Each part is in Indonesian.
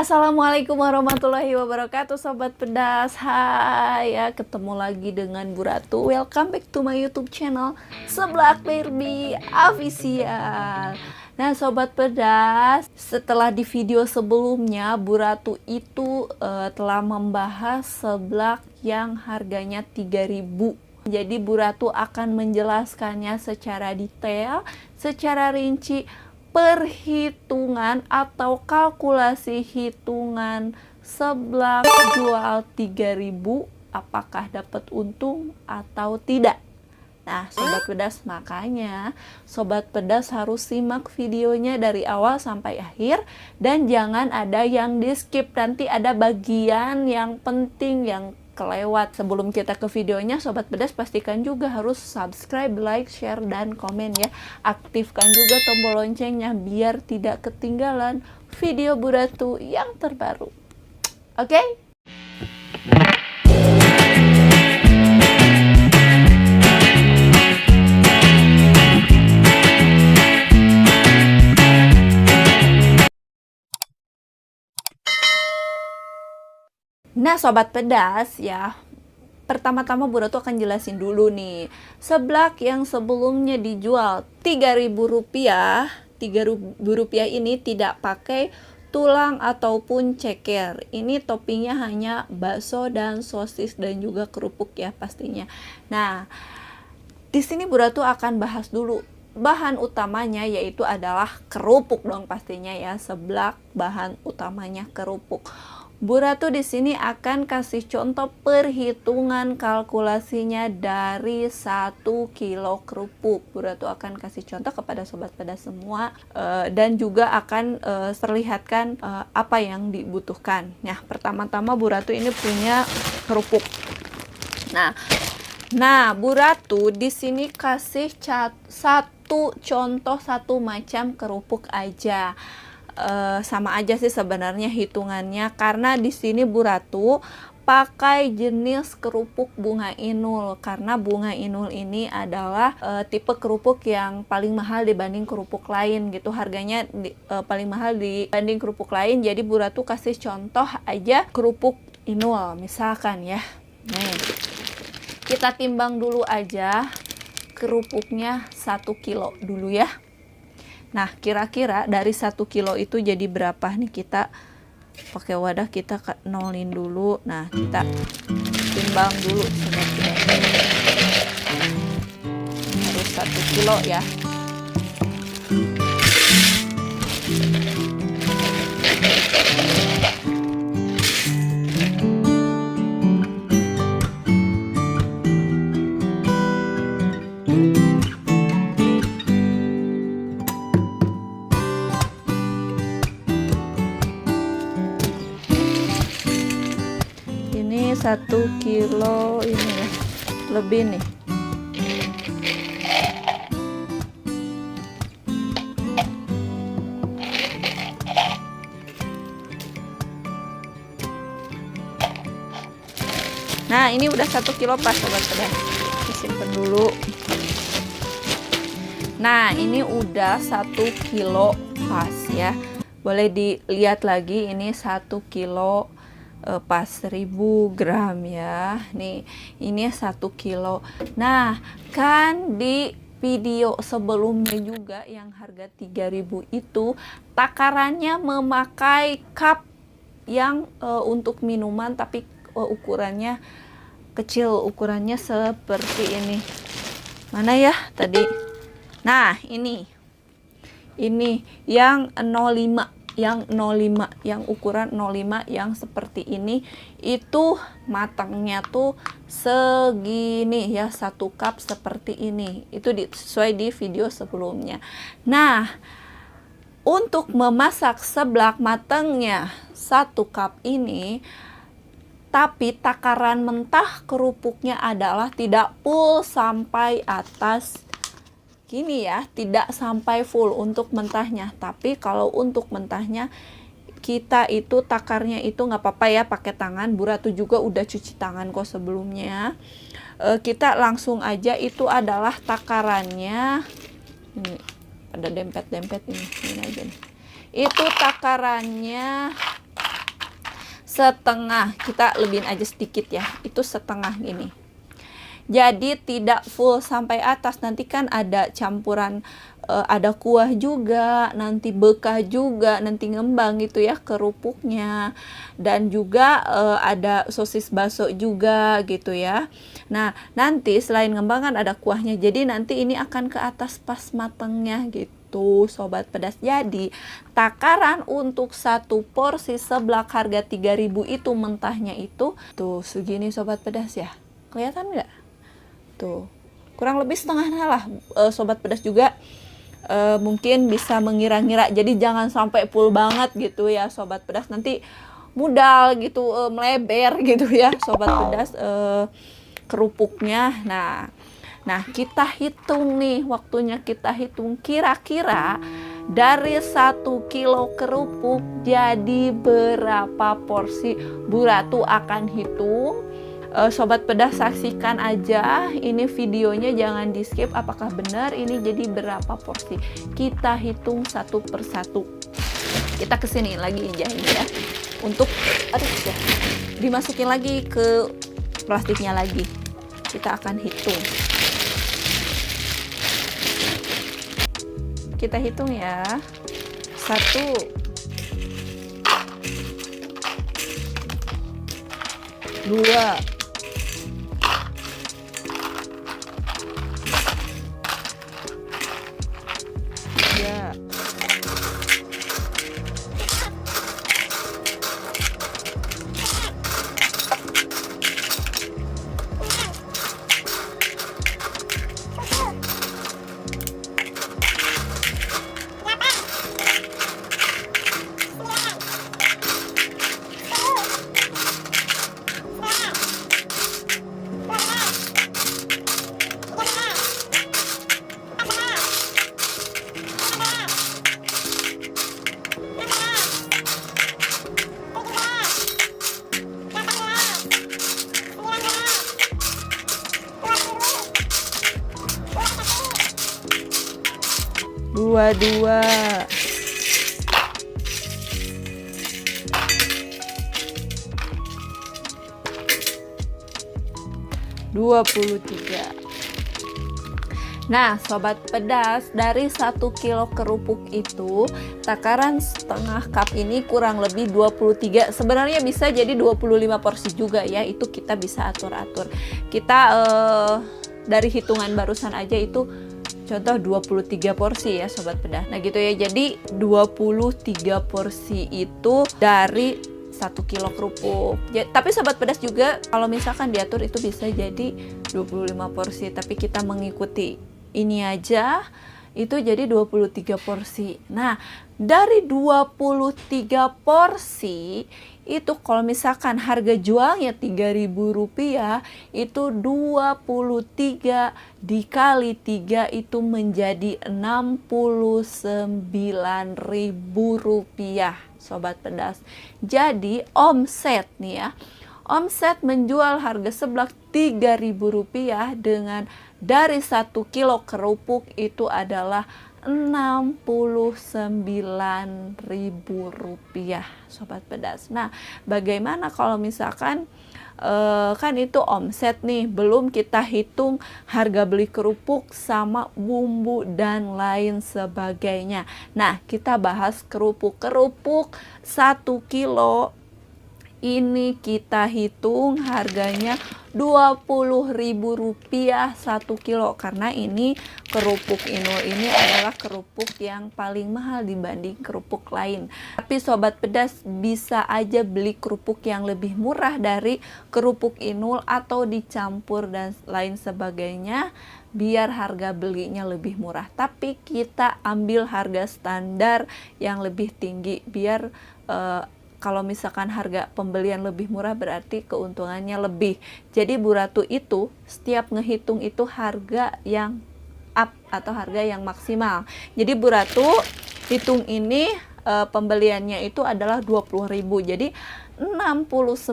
Assalamualaikum warahmatullahi wabarakatuh, sobat pedas. Hai ya, ketemu lagi dengan Bu Ratu. Welcome back to my YouTube channel Seblak Barbie Official. Nah, sobat pedas, setelah di video sebelumnya Bu Ratu itu telah membahas seblak yang harganya 3.000. Jadi Bu Ratu akan menjelaskannya secara detail, secara rinci, perhitungan atau kalkulasi hitungan seblak jual 3.000, apakah dapat untung atau tidak. Nah, sobat pedas, makanya sobat pedas harus simak videonya dari awal sampai akhir dan jangan ada yang di skip, nanti ada bagian yang penting yang kelewat. Sebelum kita ke videonya, sobat pedas pastikan juga harus subscribe, like, share, dan komen ya. Aktifkan juga tombol loncengnya biar tidak ketinggalan video Bu Ratu yang terbaru. Oke? Nah, sobat pedas ya, pertama-tama Bu Ratu akan jelasin dulu nih. Seblak yang sebelumnya dijual Rp3.000, Rp3.000 ini tidak pakai tulang ataupun ceker. Ini toppingnya hanya bakso dan sosis dan juga kerupuk ya pastinya. Nah, di sini Bu Ratu akan bahas dulu bahan utamanya, yaitu adalah kerupuk dong pastinya ya. Seblak bahan utamanya kerupuk. Bu Ratu di sini akan kasih contoh perhitungan kalkulasinya dari 1 kilo kerupuk. Bu Ratu akan kasih contoh kepada sobat pedas semua dan juga akan terlihatkan apa yang dibutuhkan. Nah, pertama-tama Bu Ratu ini punya kerupuk. Nah, Bu Ratu di sini kasih satu contoh, satu macam kerupuk aja. Sama aja sih sebenarnya hitungannya, karena di sini Bu Ratu pakai jenis kerupuk bunga inul, karena bunga inul ini adalah tipe kerupuk yang paling mahal dibanding kerupuk lain gitu, harganya paling mahal dibanding kerupuk lain. Jadi Bu Ratu kasih contoh aja kerupuk inul misalkan ya. Nih, kita timbang dulu aja kerupuknya 1 kilo dulu ya. Nah, kira-kira dari 1 kilo itu jadi berapa nih? Kita pakai wadah, kita nolin dulu. Nah, kita timbang dulu sebenarnya. Harus 1 kilo ya. Ini 1 kilo ini ya, lebih nih. Nah, ini udah 1 kilo pas sobat pedas. Disimpan dulu. Nah, ini udah 1 kilo pas ya. Boleh dilihat lagi, ini 1 kilo pas 1000 gram ya. Nih, ini 1 kilo. Nah, kan di video sebelumnya juga yang harga 3.000 itu takarannya memakai cup yang untuk minuman, tapi ukurannya kecil, ukurannya seperti ini. Mana ya tadi? Nah, ini yang 05, yang ukuran 05 yang seperti ini, itu matangnya tuh segini ya, 1 cup seperti ini. Itu sesuai di video sebelumnya. Nah, untuk memasak seblak matangnya 1 cup ini, tapi takaran mentah kerupuknya adalah tidak full sampai atas gini ya, tidak sampai full untuk mentahnya. Tapi kalau untuk mentahnya kita itu takarnya itu nggak apa-apa ya pakai tangan. Bu Ratu juga udah cuci tangan kok sebelumnya. Kita langsung aja, itu adalah takarannya. Ini ada dempet-dempet ini aja nih. Itu takarannya setengah, kita lebihin aja sedikit ya, itu setengah ini. Jadi tidak full sampai atas, nanti kan ada campuran ada kuah juga, nanti bekah juga, nanti ngembang gitu ya kerupuknya, dan juga ada sosis bakso juga gitu ya. Nah nanti selain ngembang kan ada kuahnya, jadi nanti ini akan ke atas pas matangnya gitu sobat pedas. Jadi takaran untuk satu porsi seblak harga 3.000 itu mentahnya itu tuh segini sobat pedas ya, kelihatan nggak? Tuh kurang lebih setengahnya lah sobat pedas juga mungkin bisa mengira-ngira, jadi jangan sampai full banget gitu ya sobat pedas, nanti modal gitu meleber gitu ya sobat pedas kerupuknya. Nah kita hitung nih, waktunya kita hitung kira-kira dari 1 kilo kerupuk jadi berapa porsi. Bu Ratu akan hitung. Sobat pedas saksikan aja ini videonya, jangan di skip, apakah benar ini jadi berapa porsi. Kita hitung satu persatu. Kita kesini lagi jahitnya ya, untuk ya, dimasukin lagi ke plastiknya lagi. Kita akan hitung. Kita hitung ya, 1, 2, 22, 23. Nah sobat pedas, dari 1 kilo kerupuk itu takaran setengah cup ini kurang lebih 23, sebenarnya bisa jadi 25 porsi juga ya, itu kita bisa atur-atur. Kita dari hitungan barusan aja itu contoh 23 porsi ya sobat pedas. Nah gitu ya, jadi 23 porsi itu dari 1 kilo kerupuk ya, tapi sobat pedas juga kalau misalkan diatur itu bisa jadi 25 porsi, tapi kita mengikuti ini aja itu jadi 23 porsi. Nah dari 23 porsi itu kalau misalkan harga jualnya Rp3.000, itu 23 dikali 3 itu menjadi Rp69.000 sobat pedas. Jadi omset nih ya, omset menjual harga seblak Rp3.000 dengan dari 1 kilo kerupuk itu adalah Rp69.000 sobat pedas. Nah bagaimana kalau misalkan kan itu omset nih, belum kita hitung harga beli kerupuk sama bumbu dan lain sebagainya. Nah kita bahas kerupuk 1 kilo ini kita hitung harganya Rp20.000 1 kilo, karena ini kerupuk Inul ini adalah kerupuk yang paling mahal dibanding kerupuk lain. Tapi sobat pedas bisa aja beli kerupuk yang lebih murah dari kerupuk Inul atau dicampur dan lain sebagainya biar harga belinya lebih murah. Tapi kita ambil harga standar yang lebih tinggi biar kalau misalkan harga pembelian lebih murah berarti keuntungannya lebih. Jadi Bu Ratu itu setiap ngehitung itu harga yang up atau harga yang maksimal. Jadi Bu Ratu hitung ini pembeliannya itu adalah 20.000. Jadi 69.000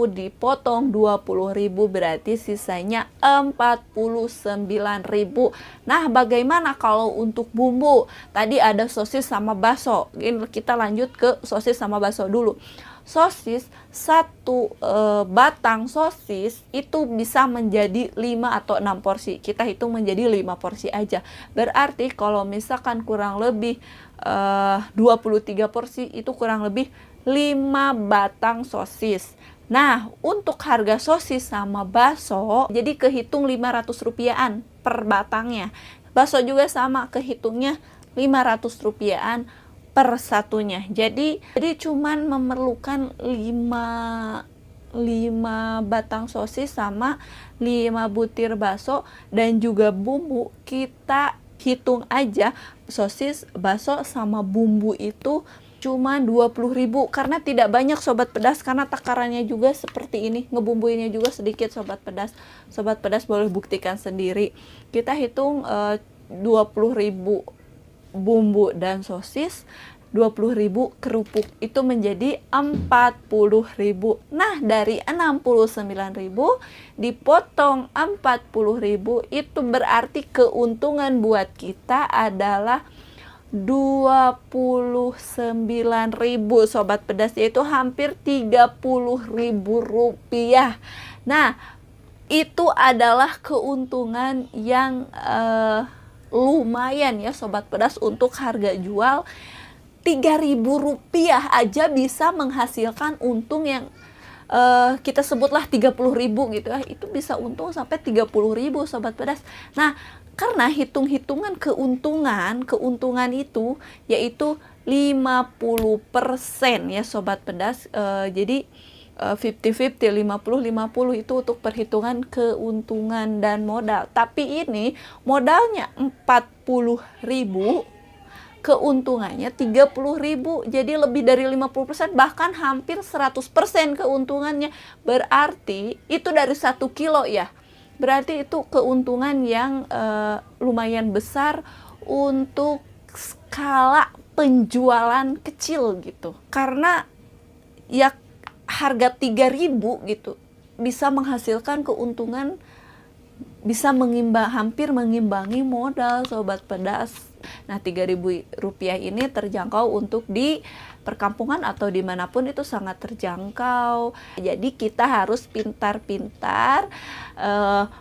dipotong 20.000 berarti sisanya 49.000. Nah, bagaimana kalau untuk bumbu? Tadi ada sosis sama bakso. Ini kita lanjut ke sosis sama bakso dulu. Sosis, satu batang sosis itu bisa menjadi 5 atau 6 porsi. Kita hitung menjadi 5 porsi aja. Berarti kalau misalkan kurang lebih 23 porsi itu kurang lebih 5 batang sosis. Nah, untuk harga sosis sama bakso, jadi kehitung 500 rupiahan per batangnya. Bakso juga sama, kehitungnya 500 rupiahan per satunya. Jadi cuman memerlukan 5 batang sosis sama 5 butir bakso dan juga bumbu. Kita hitung aja sosis, bakso sama bumbu itu cuma 20.000 karena tidak banyak sobat pedas, karena takarannya juga seperti ini, ngebumbuinnya juga sedikit sobat pedas. Sobat pedas boleh buktikan sendiri. Kita hitung 20.000 bumbu dan sosis, 20.000 kerupuk, itu menjadi 40.000. Nah, dari 69.000 dipotong 40.000 itu berarti keuntungan buat kita adalah 29.000 sobat pedas, yaitu hampir 30.000 rupiah. Nah, itu adalah keuntungan yang lumayan ya sobat pedas. Untuk harga jual 3.000 rupiah aja bisa menghasilkan untung yang kita sebutlah 30.000 gitu ya. Itu bisa untung sampai 30.000 sobat pedas. Nah, karena hitung-hitungan keuntungan itu yaitu 50% ya sobat pedas. Jadi 50-50, 50-50 itu untuk perhitungan keuntungan dan modal. Tapi ini modalnya 40.000, keuntungannya 30.000, jadi lebih dari 50%, bahkan hampir 100% keuntungannya. Berarti itu dari 1 kilo ya. Berarti itu keuntungan yang lumayan besar untuk skala penjualan kecil gitu. Karena ya harga 3.000 gitu bisa menghasilkan keuntungan, bisa hampir mengimbangi modal sobat pedas. Nah, 3.000 rupiah ini terjangkau untuk di perkampungan atau dimanapun, itu sangat terjangkau. Jadi kita harus pintar-pintar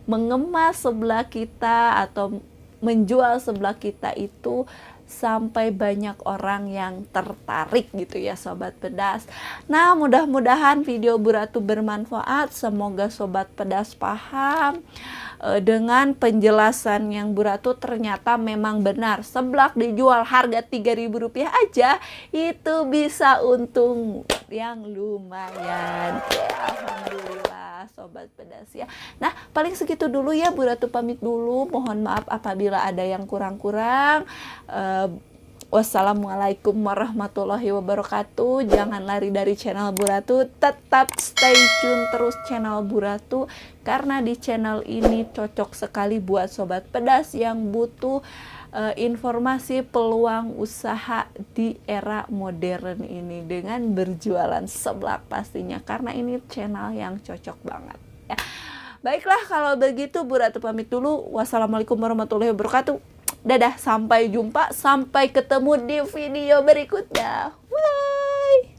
mengemas sebelah kita atau menjual sebelah kita itu sampai banyak orang yang tertarik gitu ya sobat pedas. Nah, mudah-mudahan video Bu Ratu bermanfaat. Semoga sobat pedas paham dengan penjelasan yang Bu Ratu. Ternyata memang benar, seblak dijual harga 3.000 rupiah aja itu bisa untung yang lumayan ya. Alhamdulillah sobat pedas ya. Nah, paling segitu dulu ya, Bu Ratu pamit dulu. Mohon maaf apabila ada yang kurang-kurang. Wassalamualaikum warahmatullahi wabarakatuh. Jangan lari dari channel Bu Ratu, tetap stay tune terus channel Bu Ratu, karena di channel ini cocok sekali buat sobat pedas yang butuh informasi peluang usaha di era modern ini dengan berjualan seblak pastinya, karena ini channel yang cocok banget ya. Baiklah, kalau begitu Bu Ratu pamit dulu. Wassalamualaikum warahmatullahi wabarakatuh. Dadah, sampai jumpa, sampai ketemu di video berikutnya. Bye.